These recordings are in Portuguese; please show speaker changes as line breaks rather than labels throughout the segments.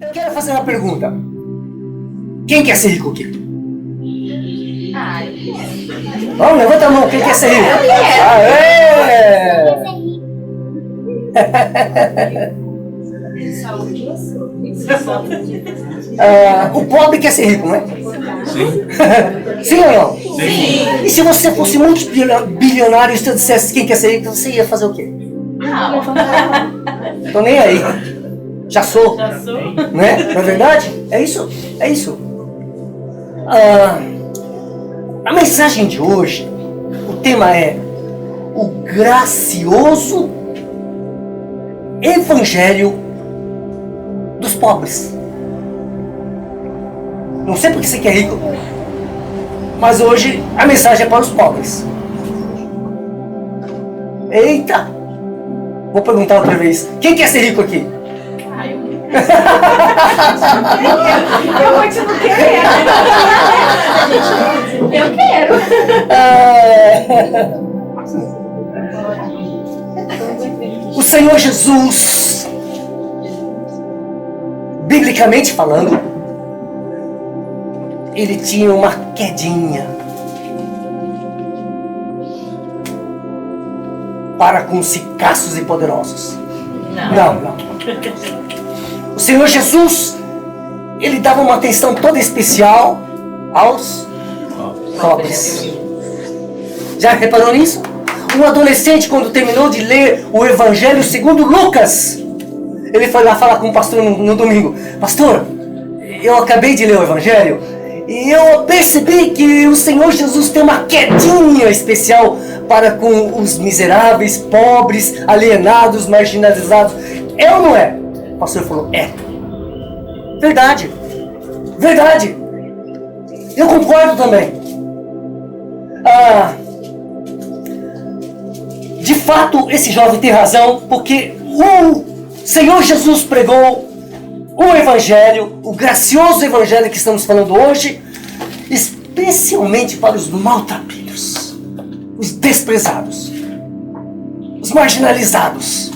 Eu quero fazer uma pergunta. Quem quer ser rico aqui?
Eu quero.
Vamos, levanta a mão. Quem quer ser rico?
Eu quero.
Aê! O pobre quer ser rico, não é?
Sim.
Sim ou não?
Sim.
E se você fosse multibilionário e se eu dissesse quem quer ser rico, você ia fazer o quê?
Não.
Tô nem aí. Já sou.
Já sou.
Né? Não é verdade? É isso. É isso. A mensagem de hoje, o tema é o gracioso evangelho dos pobres. Não sei porque você quer rico, mas hoje a mensagem é para os pobres. Eita! Vou perguntar outra vez. Quem quer ser rico aqui?
Eu continuo querendo. Eu quero.
O Senhor Jesus, biblicamente falando, ele tinha uma quedinha para com os ricaços e poderosos. Não. O Senhor Jesus, ele dava uma atenção toda especial aos pobres. Já reparou nisso? Um adolescente, quando terminou de ler o Evangelho segundo Lucas, ele foi lá falar com o pastor no domingo. Pastor, eu acabei de ler o Evangelho e eu percebi que o Senhor Jesus tem uma quedinha especial para com os miseráveis, pobres, alienados, marginalizados. É ou não é? O pastor falou, é. Verdade. Verdade. Eu concordo também. De fato, esse jovem tem razão, porque o Senhor Jesus pregou o Evangelho, o gracioso Evangelho que estamos falando hoje, especialmente para os maltrapilhos, os desprezados, os marginalizados.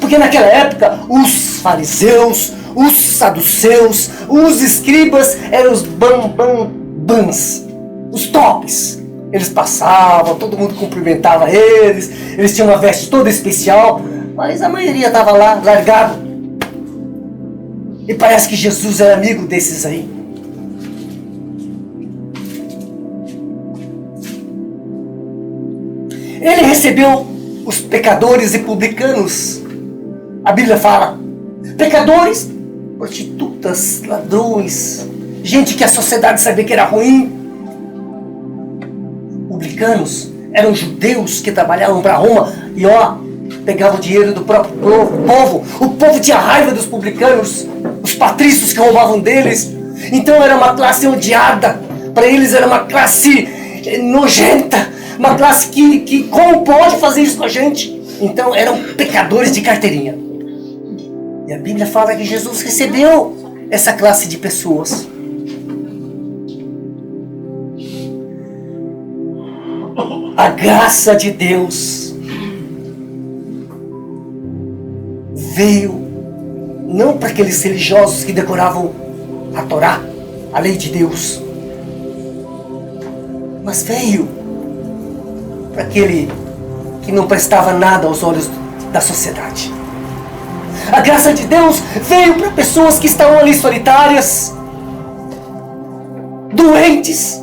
Porque naquela época, os fariseus, os saduceus, os escribas eram os bambambãs, os tops. Eles passavam, todo mundo cumprimentava eles, eles tinham uma veste toda especial, mas a maioria estava lá, largado. E parece que Jesus era amigo desses aí. Ele recebeu os pecadores e publicanos. A Bíblia fala, pecadores, prostitutas, ladrões, gente que a sociedade sabia que era ruim. Publicanos eram judeus que trabalhavam para Roma e pegavam o dinheiro do próprio povo. O povo tinha raiva dos publicanos, os patrícios que roubavam deles. Então era uma classe odiada. Para eles era uma classe nojenta, uma classe que como pode fazer isso com a gente? Então eram pecadores de carteirinha. E a Bíblia fala que Jesus recebeu essa classe de pessoas. A graça de Deus veio não para aqueles religiosos que decoravam a Torá, a lei de Deus, mas veio para aquele que não prestava nada aos olhos da sociedade. A graça de Deus veio para pessoas que estavam ali solitárias, doentes,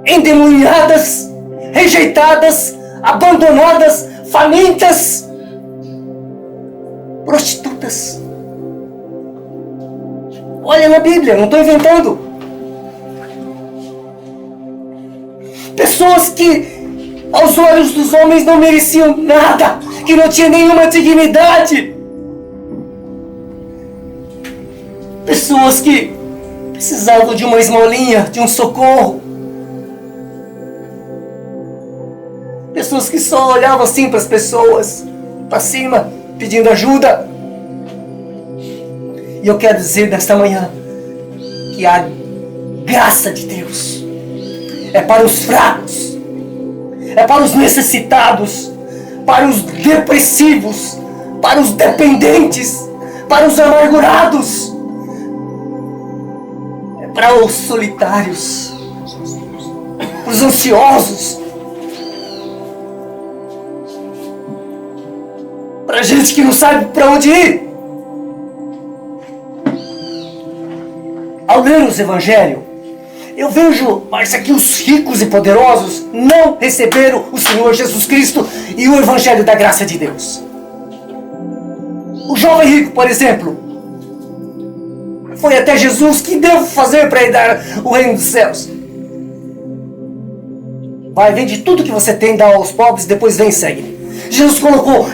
endemoniadas, rejeitadas, abandonadas, famintas, prostitutas. Olha na Bíblia, não estou inventando. Pessoas que aos olhos dos homens não mereciam nada, que não tinham nenhuma dignidade. Pessoas que precisavam de uma esmolinha, de um socorro. Pessoas que só olhavam assim para as pessoas, para cima, pedindo ajuda. E eu quero dizer nesta manhã que a graça de Deus é para os fracos, é para os necessitados, para os depressivos, para os dependentes, para os amargurados, para os solitários, para os ansiosos, para gente que não sabe para onde ir. Ao ler os evangelhos, eu vejo, mas aqui os ricos e poderosos não receberam o Senhor Jesus Cristo e o evangelho da graça de Deus. O jovem rico, por exemplo, foi até Jesus: que devo fazer para herdar o reino dos céus? Vai, vende tudo que você tem, dá aos pobres, depois vem e segue-me. Jesus colocou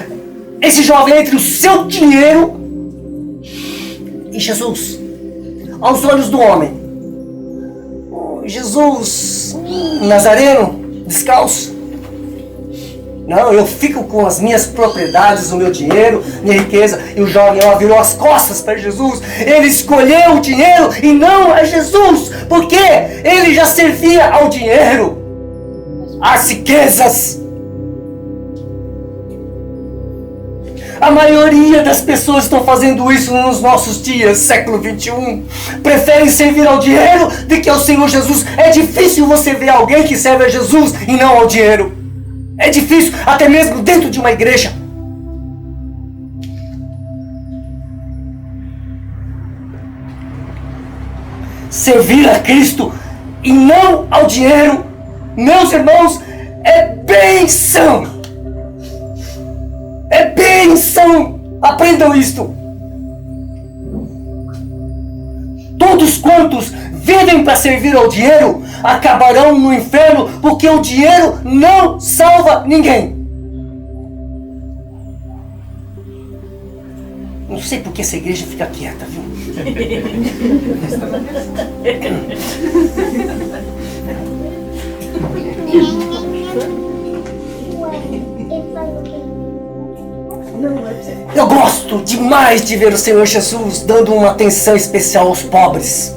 esse jovem entre o seu dinheiro e Jesus, aos olhos do homem. Jesus, nazareno, descalço. Não, eu fico com as minhas propriedades, o meu dinheiro, minha riqueza. E o jovem, virou as costas para Jesus. Ele escolheu o dinheiro e não a Jesus, porque ele já servia ao dinheiro, às riquezas. A maioria das pessoas estão fazendo isso nos nossos dias, século 21. Preferem servir ao dinheiro do que ao Senhor Jesus. É difícil você ver alguém que serve a Jesus e não ao dinheiro. É difícil, até mesmo dentro de uma igreja. Servir a Cristo e não ao dinheiro, meus irmãos, é bênção. É bênção! Aprendam isto! Todos quantos vivem para servir ao dinheiro acabarão no inferno, porque o dinheiro não salva ninguém. Não sei porque essa igreja fica quieta, viu? Eu gosto demais de ver o Senhor Jesus dando uma atenção especial aos pobres.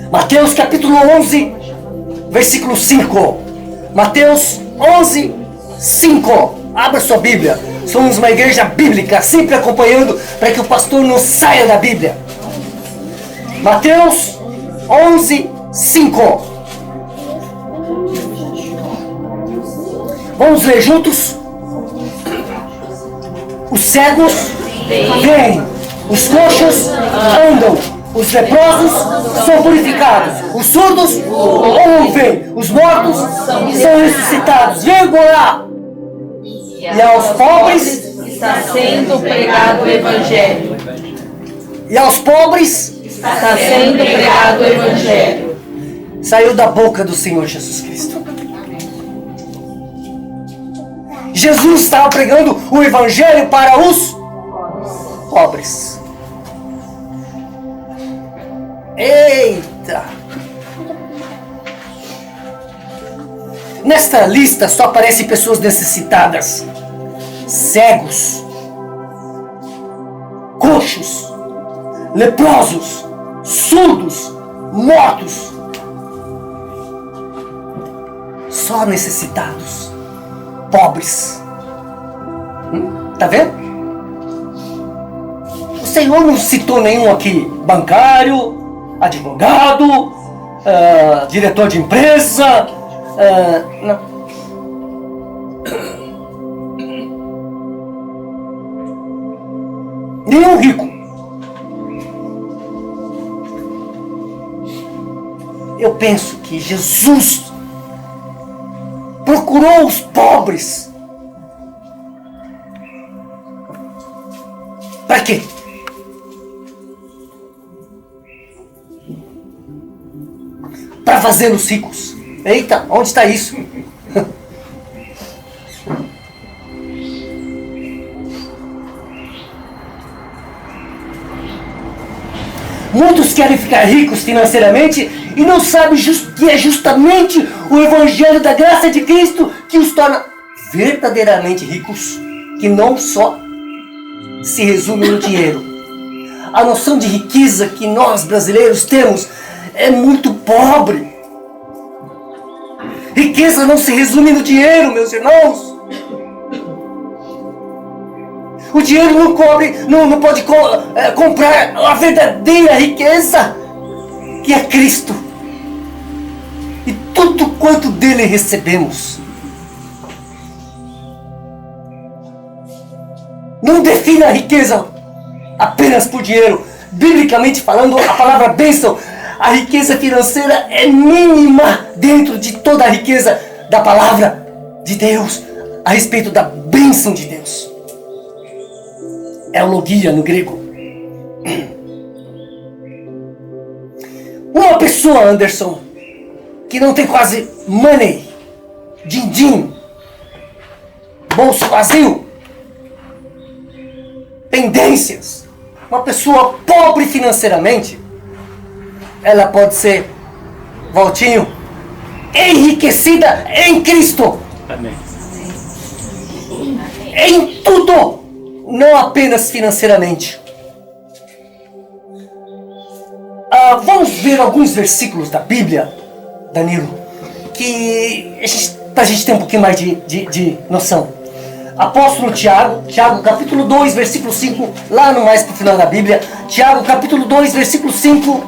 Mateus capítulo 11, versículo 5. Mateus 11, 5. Abra sua Bíblia. Somos uma igreja bíblica, sempre acompanhando para que o pastor não saia da Bíblia. Mateus 11, 5. Vamos ler juntos? Os cegos veem, os coxos andam, os leprosos são purificados, os surdos ouvem, os mortos são ressuscitados. Vírgula. E aos pobres
está sendo pregado o Evangelho.
E aos pobres
Está sendo pregado o Evangelho.
Saiu da boca do Senhor Jesus Cristo. Jesus estava pregando o Evangelho para os pobres. Eita! Nesta lista só aparecem pessoas necessitadas, cegos, coxos, leprosos, surdos, mortos. Só necessitados, pobres. Tá vendo? O Senhor não citou nenhum aqui: bancário, advogado, diretor de empresa. Não. Nenhum rico. Eu penso que Jesus procurou os pobres. Para quê? Para fazê-los ricos. Eita, onde está isso? Muitos querem ficar ricos financeiramente e não sabem que é justamente o Evangelho da graça de Cristo que os torna verdadeiramente ricos, que não só se resume no dinheiro. A noção de riqueza que nós brasileiros temos é muito pobre. Riqueza não se resume no dinheiro, meus irmãos. O dinheiro não pode comprar a verdadeira riqueza, que é Cristo. E tudo quanto dele recebemos. Não defina a riqueza apenas por dinheiro. Biblicamente falando, a palavra bênção, a riqueza financeira é mínima dentro de toda a riqueza da palavra de Deus, a respeito da bênção de Deus. É logia no grego. Uma pessoa, Anderson, que não tem quase money, din-din, bolso vazio, pendências, uma pessoa pobre financeiramente, ela pode ser, Valtinho, enriquecida em Cristo.
Amém.
Em tudo, não apenas financeiramente. Vamos ver alguns versículos da Bíblia, Danilo, que pra gente ter um pouquinho mais de noção. Apóstolo Tiago, capítulo 2, versículo 5, lá no mais pro final da Bíblia. Tiago, capítulo 2, versículo 5.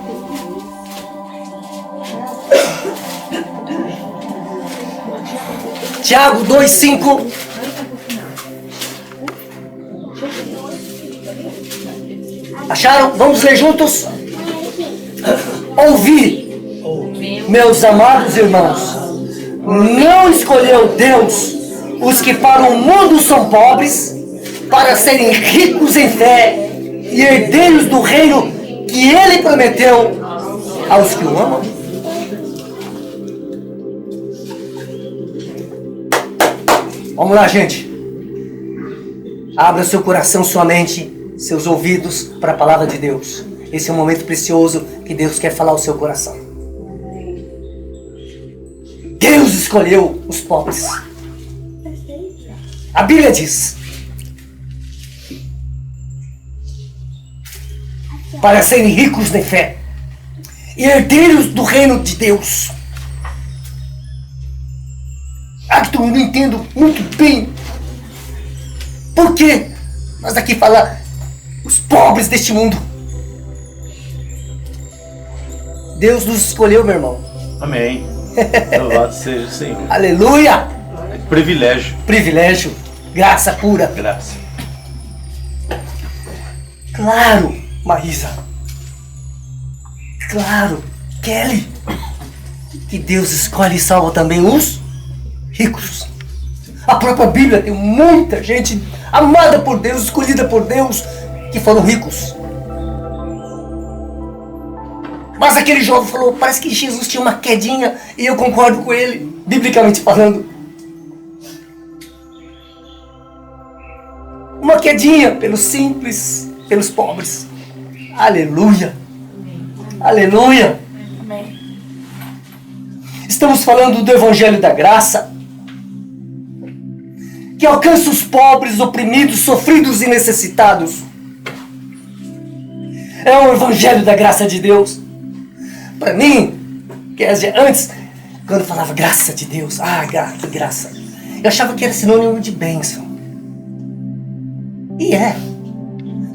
Tiago 2, 5. Acharam? Vamos ler juntos? Ouvi, meus amados irmãos, não escolheu Deus os que para o mundo são pobres, para serem ricos em fé e herdeiros do reino que Ele prometeu aos que o amam? Vamos lá, gente. Abra seu coração, sua mente, seus ouvidos para a palavra de Deus. Esse é um momento precioso que Deus quer falar ao seu coração. Deus escolheu os pobres. A Bíblia diz: para serem ricos de fé e herdeiros do reino de Deus. Acton, eu não entendo muito bem por que nós aqui falamos os pobres deste mundo. Deus nos escolheu, meu irmão.
Amém. Louvado seja o Senhor.
Aleluia!
Privilégio.
Privilégio, graça pura.
Graça.
Claro, Marisa. Claro, Kelly. Que Deus escolhe e salva também os ricos. A própria Bíblia tem muita gente amada por Deus, escolhida por Deus, que foram ricos. Mas aquele jovem falou, parece que Jesus tinha uma quedinha, e eu concordo com ele, biblicamente falando. Uma quedinha pelos simples, pelos pobres. Aleluia! Aleluia! Estamos falando do Evangelho da Graça, que alcança os pobres, oprimidos, sofridos e necessitados. É o Evangelho da Graça de Deus. Para mim, antes, quando eu falava graça de Deus, que graça, eu achava que era sinônimo de bênção. E é.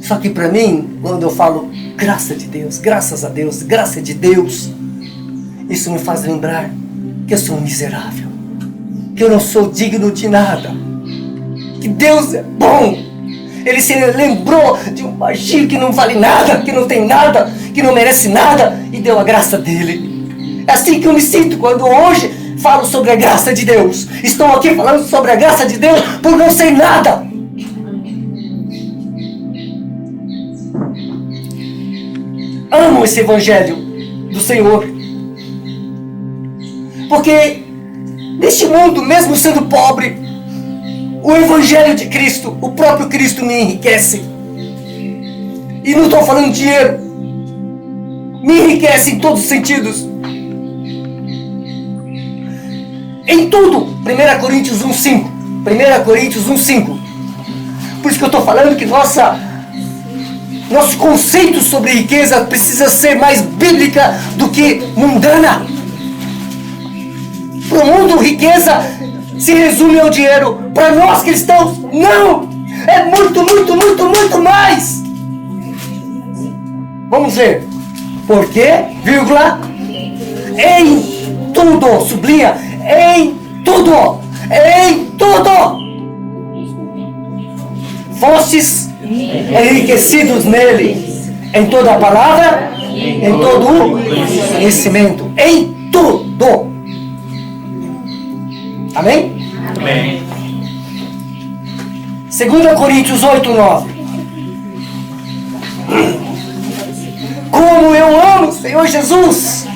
Só que para mim, quando eu falo graça de Deus, graças a Deus, graça de Deus, isso me faz lembrar que eu sou um miserável, que eu não sou digno de nada, que Deus é bom. Ele se lembrou de um baixinho que não vale nada, que não tem nada, que não merece nada, e deu a graça dele. É assim que eu me sinto quando hoje falo sobre a graça de Deus. Estou aqui falando sobre a graça de Deus por não ser nada. Amo esse Evangelho do Senhor. Porque neste mundo, mesmo sendo pobre, o Evangelho de Cristo, o próprio Cristo me enriquece. E não estou falando de dinheiro. Me enriquece em todos os sentidos. Em tudo. 1 Coríntios 1,5. 1 Coríntios 1,5. Por isso que eu estou falando que nosso conceito sobre riqueza precisa ser mais bíblica do que mundana. Para o mundo, riqueza se resume ao dinheiro. Para nós cristãos, não! É muito, muito, muito, muito mais! Vamos ver. Porque, vírgula, em tudo, sublinha, em tudo, fostes enriquecidos nele, em toda a palavra, em todo o conhecimento, em tudo. Amém?
Amém.
2 Coríntios 8:9. Como eu amo o Senhor Jesus!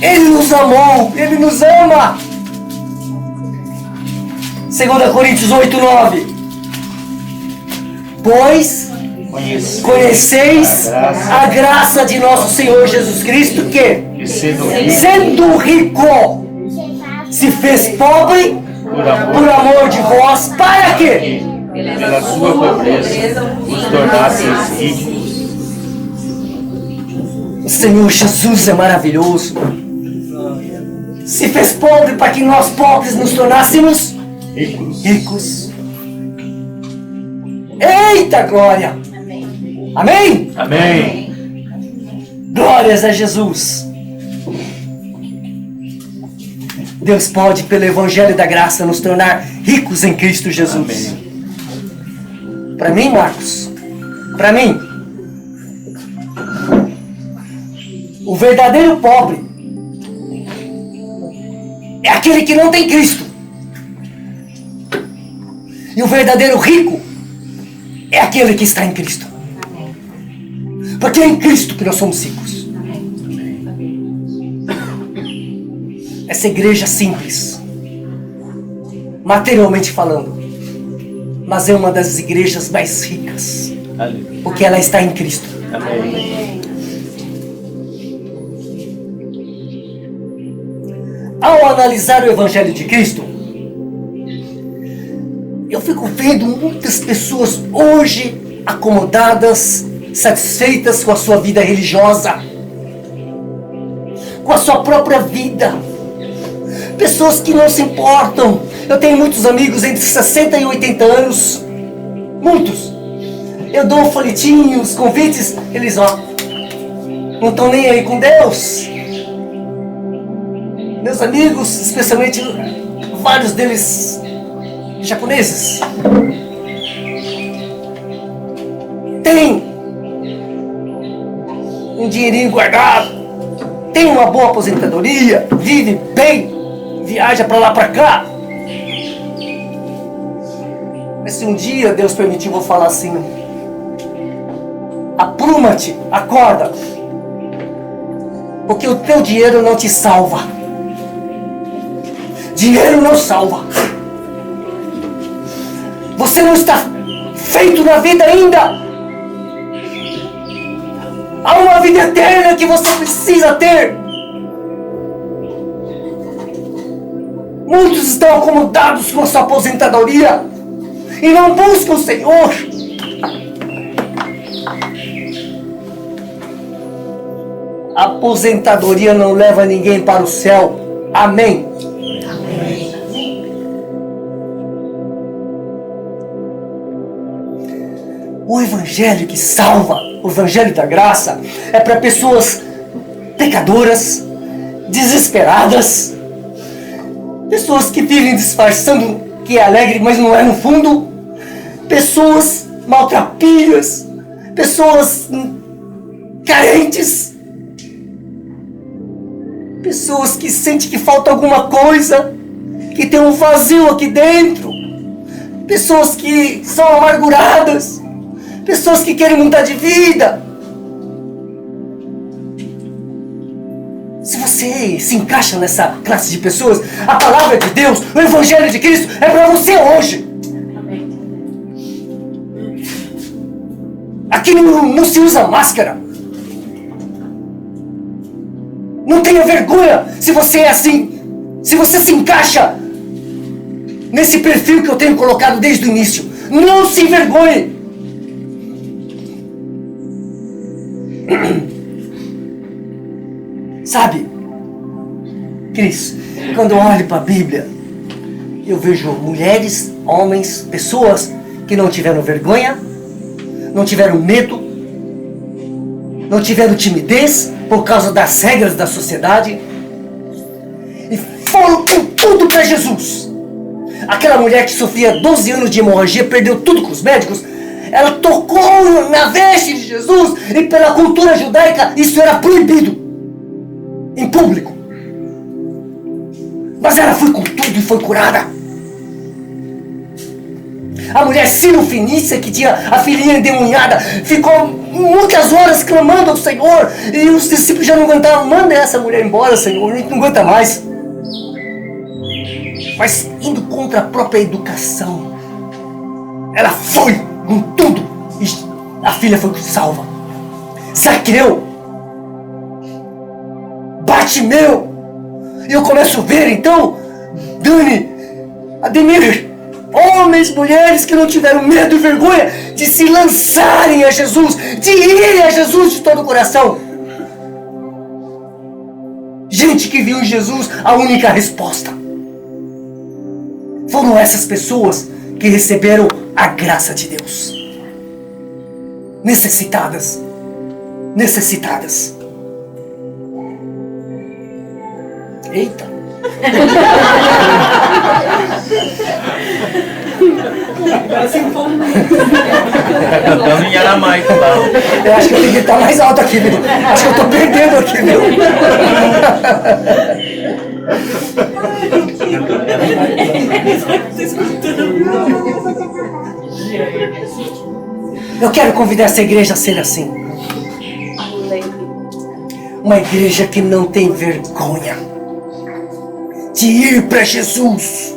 Ele nos amou, Ele nos ama. 2 Coríntios 8:9. Pois conheceis a graça de nosso Senhor Jesus Cristo, que, sendo rico, se fez pobre por amor de vós, para quê?
Pela sua pobreza, os tornasseis ricos.
O Senhor Jesus é maravilhoso. Se fez pobre para que nós pobres nos tornássemos ricos. Eita glória! Amém?
Amém.
Glórias a Jesus. Deus pode, pelo Evangelho da Graça, nos tornar ricos em Cristo Jesus. Para mim, Marcos, para mim, o verdadeiro pobre é aquele que não tem Cristo. E o verdadeiro rico é aquele que está em Cristo. Porque é em Cristo que nós somos ricos. Essa igreja simples, materialmente falando, mas é uma das igrejas mais ricas, porque ela está em Cristo.
Amém.
Ao analisar o Evangelho de Cristo, eu fico vendo muitas pessoas hoje acomodadas, satisfeitas com a sua vida religiosa, com a sua própria vida. Pessoas que não se importam. Eu tenho muitos amigos entre 60 e 80 anos. Muitos. Eu dou folhetinhos, convites. Eles, não estão nem aí com Deus. Meus amigos, especialmente vários deles japoneses, tem um dinheirinho guardado, tem uma boa aposentadoria, vive bem, viaja pra lá pra cá. Mas se um dia Deus permitir, eu vou falar assim: apruma-te, acorda, porque o teu dinheiro não te salva. Dinheiro não salva. Você não está feito na vida ainda. Há uma vida eterna que você precisa ter. Muitos estão acomodados com a sua aposentadoria e não buscam o Senhor. A aposentadoria não leva ninguém para o céu. Amém. O Evangelho que salva, o Evangelho da Graça, é para pessoas pecadoras, desesperadas, pessoas que vivem disfarçando que é alegre, mas não é no fundo, pessoas maltrapilhas, pessoas carentes, pessoas que sentem que falta alguma coisa, que tem um vazio aqui dentro, pessoas que são amarguradas, pessoas que querem mudar de vida. Se você se encaixa nessa classe de pessoas, a palavra de Deus, o Evangelho de Cristo é para você hoje. Aqui não se usa máscara. Não tenha vergonha se você é assim. Se você se encaixa nesse perfil que eu tenho colocado desde o início. Não se envergonhe. Sabe, Cris, quando eu olho para a Bíblia, eu vejo mulheres, homens, pessoas que não tiveram vergonha, não tiveram medo, não tiveram timidez por causa das regras da sociedade e foram com tudo para Jesus. Aquela mulher que sofria 12 anos de hemorragia, perdeu tudo com os médicos, ela tocou na veste de Jesus e pela cultura judaica isso era proibido em público. Mas ela foi com tudo e foi curada. A mulher Sirofenícia, que tinha a filhinha endemoniada, ficou muitas horas clamando ao Senhor e os discípulos já não aguentavam. Manda essa mulher embora, Senhor, a gente não aguenta mais. Mas indo contra a própria educação, ela foi com tudo e a filha foi salva. Zaqueu, Bartimeu, e eu começo a ver então, Dani, Ademir, homens, mulheres que não tiveram medo e vergonha de se lançarem a Jesus, de irem a Jesus de todo o coração. Gente que viu em Jesus a única resposta. Foram essas pessoas que receberam a graça de Deus. Necessitadas. Necessitadas. Eita.
Tá cantando em aramaico lá.
Eu acho que eu tenho que estar mais alto aqui, viu? Acho que eu estou perdendo aqui, viu? Eu quero convidar essa igreja a ser assim. Uma igreja que não tem vergonha de ir para Jesus.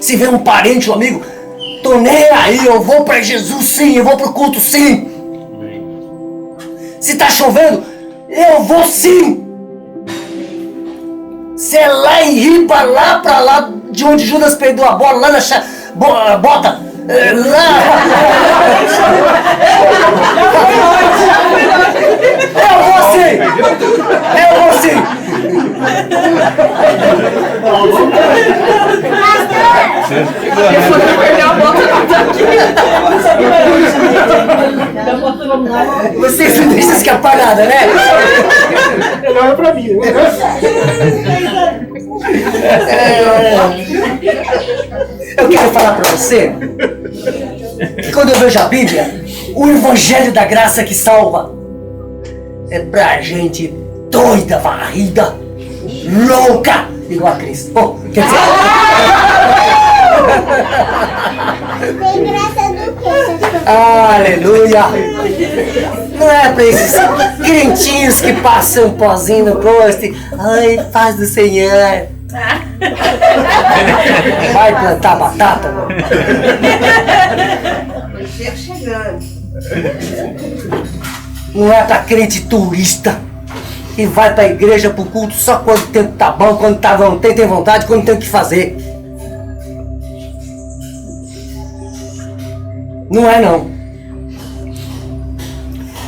Se vê um parente, um amigo, tô nem aí, eu vou para Jesus sim, eu vou pro culto sim. Se tá chovendo, eu vou sim. Se é lá em Riba, lá pra lá, de onde Judas perdeu a bola, lá na bota, lá. Eu vou sim. Eu vou sim. Vocês não deixam escapar nada, né?
Olha pra mim.
Eu quero falar pra você que quando eu vejo a Bíblia, o Evangelho da Graça que salva é pra gente doida, varrida, louca, igual a Cris. Oh, quer dizer...
Tem graça do quê?
Aleluia! Não é pra esses crentinhos que passam um pozinho no rosto e... Ai, paz do Senhor! Vai plantar batata? Não é pra crente turista que vai pra igreja, pro culto só quando o tempo tá bom, quando tem vontade, quando tem o que fazer. Não é não.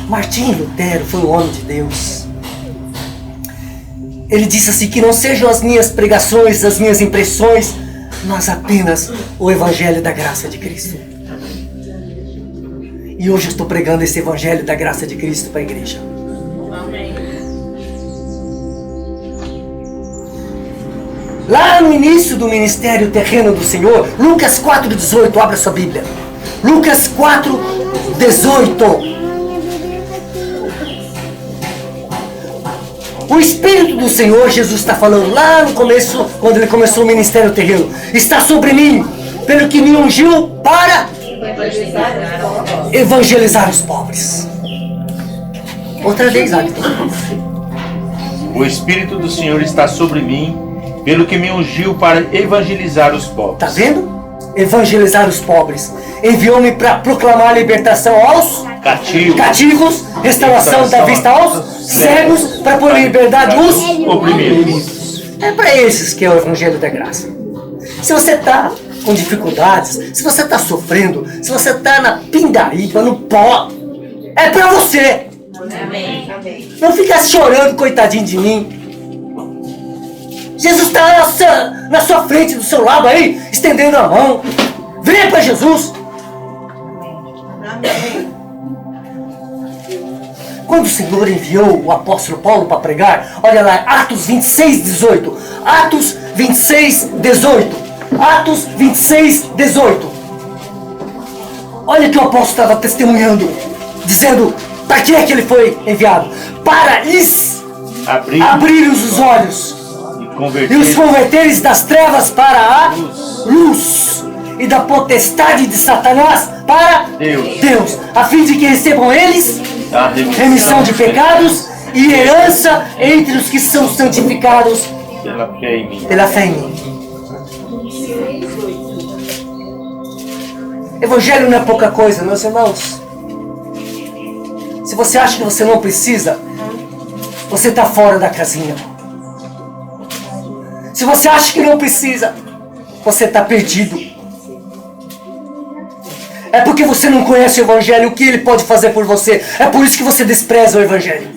Martinho Lutero foi um homem de Deus. Ele disse assim, que não sejam as minhas pregações, as minhas impressões, mas apenas o Evangelho da Graça de Cristo. E hoje eu estou pregando esse Evangelho da Graça de Cristo para a igreja.
Amém.
Lá no início do ministério terreno do Senhor, Lucas 4,18, abra sua Bíblia. Lucas 4,18. O Espírito do Senhor, Jesus está falando lá no começo, quando ele começou o ministério terreno, está sobre mim, pelo que me ungiu para evangelizar os pobres. Outra vez, Agton.
O Espírito do Senhor está sobre mim, pelo que me ungiu para evangelizar os pobres.
Tá vendo? Evangelizar os pobres. Enviou-me para proclamar a libertação aos cativos, restauração da vista aos cegos, para pôr em liberdade os
oprimidos.
É para esses que é o Evangelho da Graça. Se você está com dificuldades, se você está sofrendo, se você está na pindaíba, no pó, é para você.
Amém.
Não fica chorando, coitadinho de mim. Jesus está na sua frente, do seu lado aí, estendendo a mão. Venha para Jesus. Quando o Senhor enviou o apóstolo Paulo para pregar, olha lá, Atos 26, 18. Atos 26, 18. Atos 26, 18. Olha que o apóstolo estava testemunhando, dizendo para que é que ele foi enviado. Para lhes abrir os olhos e os converteres das trevas para a luz e da potestade de Satanás para Deus, a fim de que recebam eles remissão de pecados e herança entre os que são santificados pela fé em mim. Evangelho não é pouca coisa, meus irmãos. Se você acha que você não precisa, você está fora da casinha. Se você acha que não precisa, você está perdido. É porque você não conhece o Evangelho, o que ele pode fazer por você. É por isso que você despreza o Evangelho.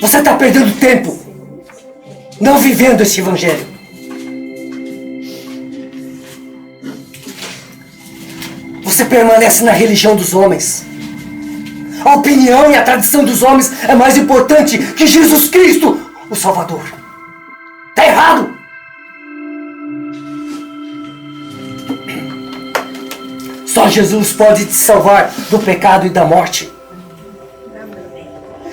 Você está perdendo tempo não vivendo esse Evangelho. Você permanece na religião dos homens. A opinião e a tradição dos homens é mais importante que Jesus Cristo, o Salvador. Está errado. Só Jesus pode te salvar do pecado e da morte.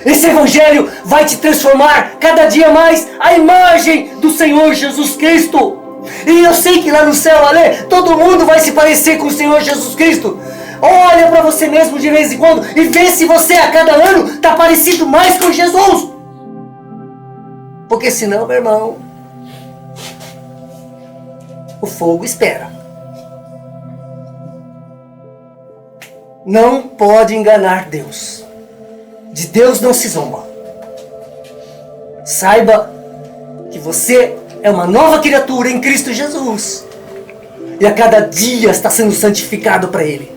Esse Evangelho vai te transformar cada dia mais à imagem do Senhor Jesus Cristo. E eu sei que lá no céu, Ale, todo mundo vai se parecer com o Senhor Jesus Cristo. Olha para você mesmo de vez em quando e vê se você a cada ano está parecido mais com Jesus. Porque senão, meu irmão, o fogo espera. Não pode enganar Deus. De Deus não se zomba. Saiba que você é uma nova criatura em Cristo Jesus. E a cada dia está sendo santificado para Ele.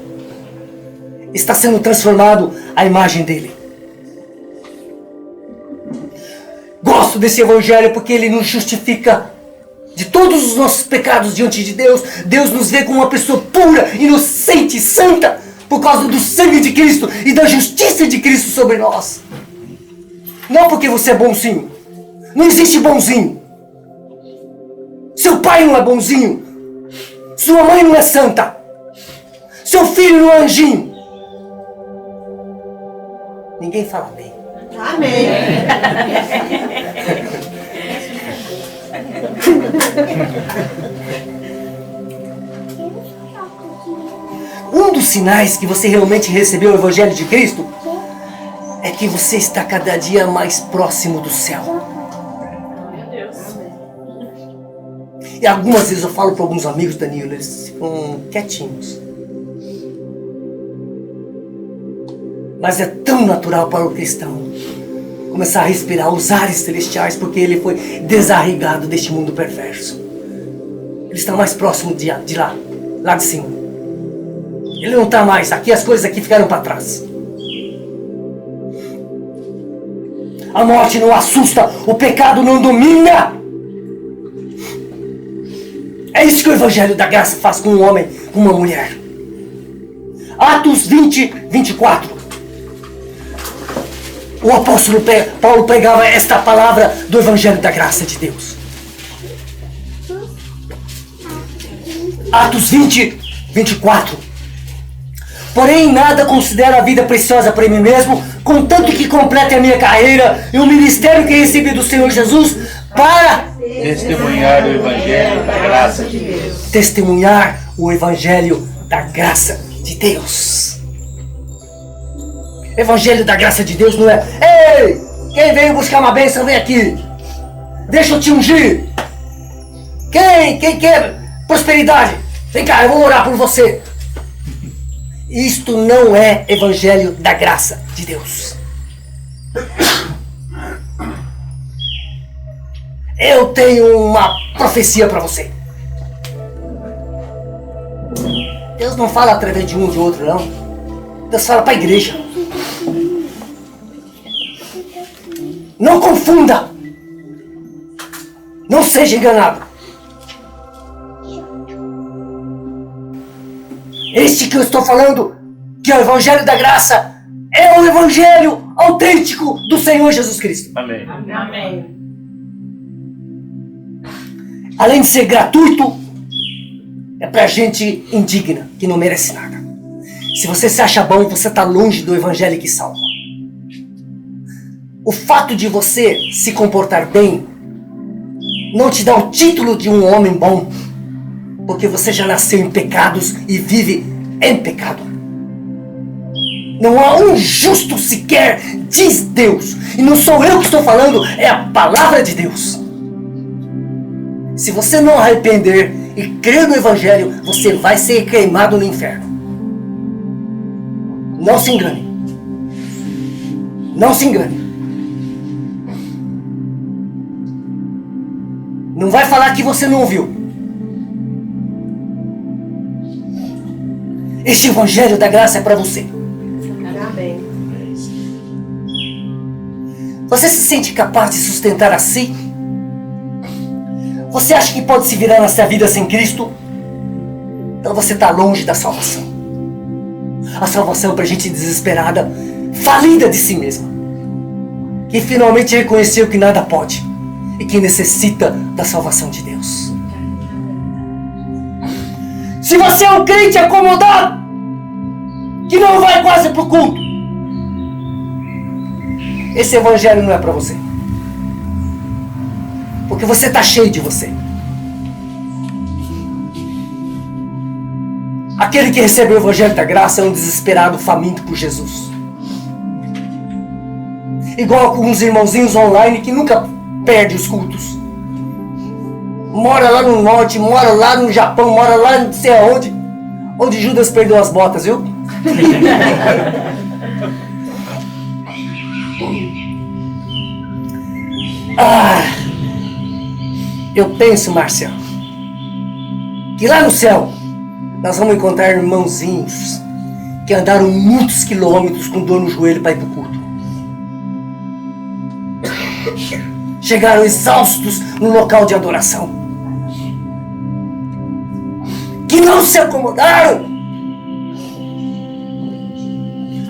Está sendo transformado à imagem dEle. Gosto desse Evangelho porque ele nos justifica de todos os nossos pecados diante de Deus. Deus nos vê como uma pessoa pura, inocente, santa, por causa do sangue de Cristo e da justiça de Cristo sobre nós. Não porque você é bonzinho. Não existe bonzinho. Seu pai não é bonzinho. Sua mãe não é santa. Seu filho não é anjinho. Ninguém fala bem.
Amém.
Um dos sinais que você realmente recebeu o Evangelho de Cristo é que você está cada dia mais próximo do céu.
Meu Deus.
E algumas vezes eu falo para alguns amigos, Danilo, eles ficam quietinhos. Mas é tão natural para o cristão começar a respirar os ares celestiais, porque ele foi desarraigado deste mundo perverso. Ele está mais próximo de lá de cima. Ele não está mais aqui, as coisas aqui ficaram para trás. A morte não assusta, o pecado não domina. É isso que o Evangelho da Graça faz com um homem, com uma mulher. Atos 20, 24. O apóstolo Paulo pregava esta palavra do Evangelho da Graça de Deus. Atos 20, 24. Porém, nada considero a vida preciosa para mim mesmo, contanto que complete a minha carreira e o ministério que recebi do Senhor Jesus para
testemunhar o Evangelho da graça de Deus.
Testemunhar o Evangelho da graça de Deus. Evangelho da graça de Deus não é: ei, quem veio buscar uma bênção, vem aqui. Deixa eu te ungir. Quem quer prosperidade? Vem cá, eu vou orar por você. Isto não é Evangelho da graça de Deus. Eu tenho uma profecia para você. Deus não fala através de um ou de outro, não. Deus fala para a igreja. Não confunda. Não seja enganado. Este que eu estou falando, que é o Evangelho da Graça, é o evangelho autêntico do Senhor Jesus Cristo.
Amém.
Amém.
Além de ser gratuito, é pra gente indigna, que não merece nada. Se você se acha bom, você está longe do evangelho que salva. O fato de você se comportar bem não te dá o título de um homem bom, porque você já nasceu em pecados e vive em pecado. Não há um justo sequer, diz Deus. E não sou eu que estou falando, é a palavra de Deus. Se você não arrepender e crer no evangelho, você vai ser queimado no inferno. Não se engane. Não se engane. Não vai falar que você não ouviu. Este evangelho da graça é para você.
Amém.
Você se sente capaz de sustentar a si? Você acha que pode se virar nessa vida sem Cristo? Então você está longe da salvação. A salvação é para gente desesperada, falida de si mesma, que finalmente reconheceu que nada pode e que necessita da salvação de Deus. Se você é um crente acomodado, que não vai quase pro culto, esse evangelho não é para você. Porque você está cheio de você. Aquele que recebe o evangelho da graça é um desesperado faminto por Jesus. Igual alguns irmãozinhos online que nunca perdem os cultos. Mora lá no norte, mora lá no Japão, mora lá não sei aonde. Onde Judas perdeu as botas, viu? Eu penso, Márcia, que lá no céu nós vamos encontrar irmãozinhos que andaram muitos quilômetros com dor no joelho para ir para o culto. Chegaram exaustos no local de adoração. Que não se acomodaram.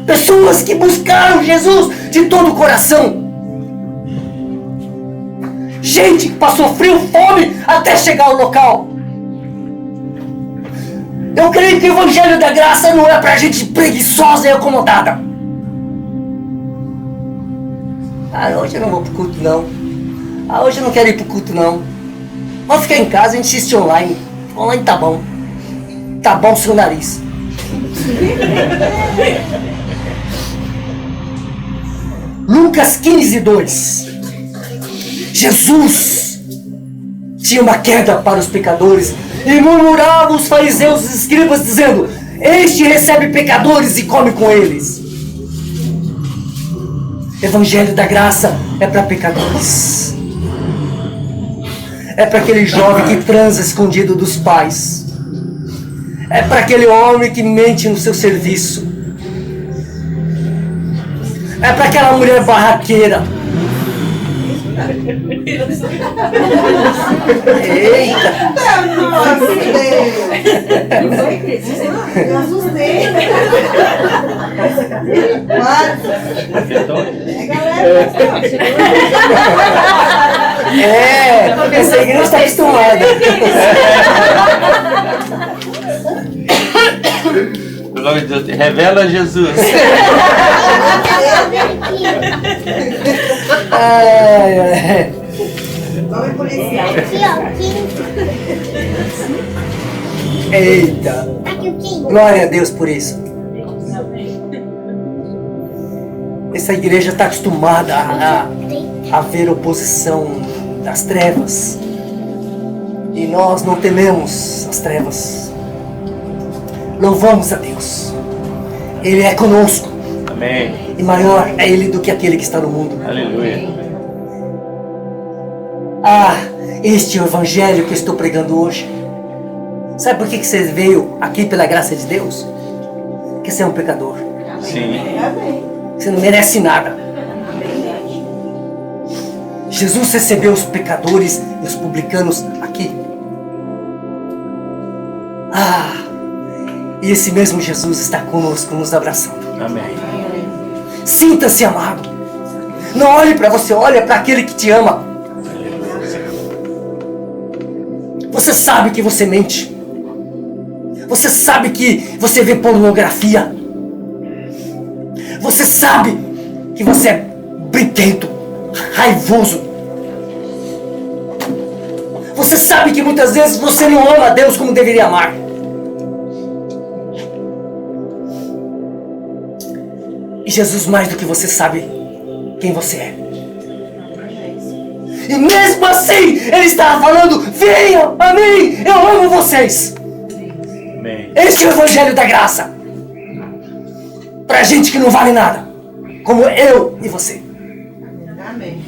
Pessoas que buscaram Jesus de todo o coração. Gente que passou frio, fome, até chegar ao local. Eu creio que o evangelho da graça não é pra gente preguiçosa e acomodada. Hoje eu não vou pro culto não. Hoje eu não quero ir pro culto não. Vamos ficar em casa, a gente assiste online. Online tá bom. Tá bom seu nariz. Lucas 15:2. Jesus tinha uma queda para os pecadores e murmurava os fariseus e os escribas dizendo: este recebe pecadores e come com eles. Evangelho da graça é para pecadores. É para aquele jovem que transa escondido dos pais. É para aquele homem que mente no seu serviço. É para aquela mulher barraqueira. Eita!
Eu assustei.
Essa igreja está acostumada.
Pelo nome de Deus, revela Jesus.
Nome policial.
Aqui, ó, 15.
Eita!
Aqui o 15.
Glória a Deus por isso. Essa igreja está acostumada a ver oposição das trevas. E nós não tememos as trevas. Louvamos a Deus. Ele é conosco.
Amém.
E maior é Ele do que aquele que está no mundo.
Aleluia.
Este é o evangelho que eu estou pregando hoje. Sabe por que você veio aqui pela graça de Deus? Porque você é um pecador.
Sim.
Você não merece nada. Jesus recebeu os pecadores e os publicanos aqui. E esse mesmo Jesus está conosco, nos abraçando.
Amém.
Sinta-se amado. Não olhe para você, olha para aquele que te ama. Você sabe que você mente. Você sabe que você vê pornografia. Você sabe que você é briguento, raivoso. Você sabe que muitas vezes você não ama a Deus como deveria amar. E Jesus, mais do que você, sabe quem você é. E mesmo assim, Ele estava falando: venham a mim, eu amo vocês.
Amém.
Esse é o Evangelho da Graça. Pra gente que não vale nada, como eu e você.
Amém.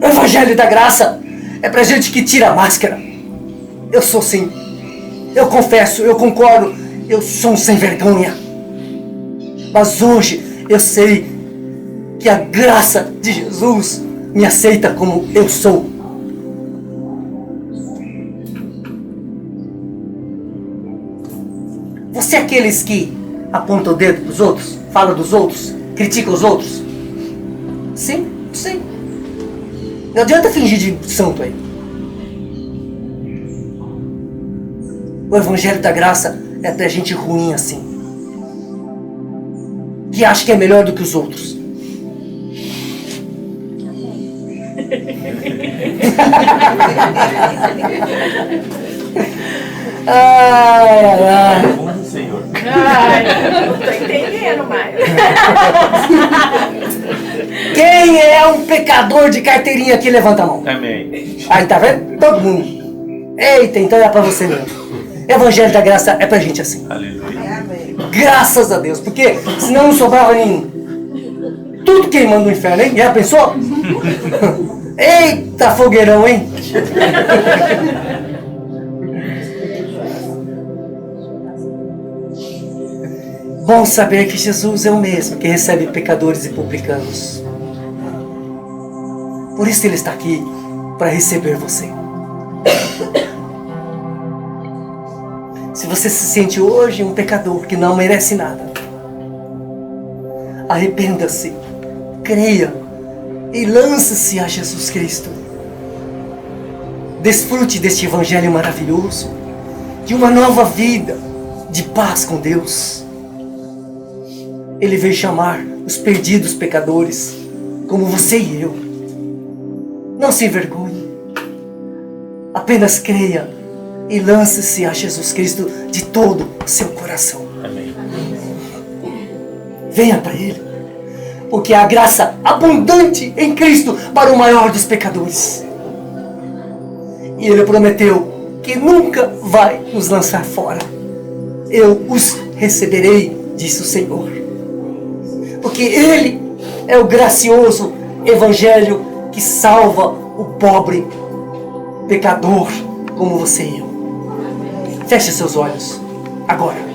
O Evangelho da Graça é pra gente que tira a máscara. Eu sou sim. Eu confesso, eu concordo. Eu sou um sem vergonha. Mas hoje eu sei que a graça de Jesus me aceita como eu sou. Você é aqueles que apontam o dedo para os outros, falam dos outros, criticam os outros? Sim, sim. Não adianta fingir de santo aí. O Evangelho da Graça é pra gente ruim assim, que acha que é melhor do que os outros. Ai, ai, ai.
Bom Senhor.
Ai, não tô entendendo mais.
Quem é um pecador de carteirinha aqui, levanta a mão.
Amém.
Aí, tá vendo? Todo mundo. Eita, então é pra você mesmo. Evangelho da Graça é pra gente assim.
Aleluia.
Amém.
Graças a Deus, porque senão não sobrava nenhum. Tudo queimando no inferno, hein? Já pensou? Eita, fogueirão, hein? Bom saber que Jesus é o mesmo que recebe pecadores e publicanos. Por isso Ele está aqui, para receber você. Se você se sente hoje um pecador que não merece nada, arrependa-se, creia e lance-se a Jesus Cristo. Desfrute deste Evangelho maravilhoso, de uma nova vida, de paz com Deus. Ele veio chamar os perdidos pecadores, como você e eu. Não se envergonhe, apenas creia e lance-se a Jesus Cristo de todo o seu coração.
Amém.
Venha para Ele, porque há graça abundante em Cristo para o maior dos pecadores. E Ele prometeu que nunca vai nos lançar fora. Eu os receberei, disse o Senhor. Porque Ele é o gracioso Evangelho que salva o pobre pecador como você e eu. Feche seus olhos agora.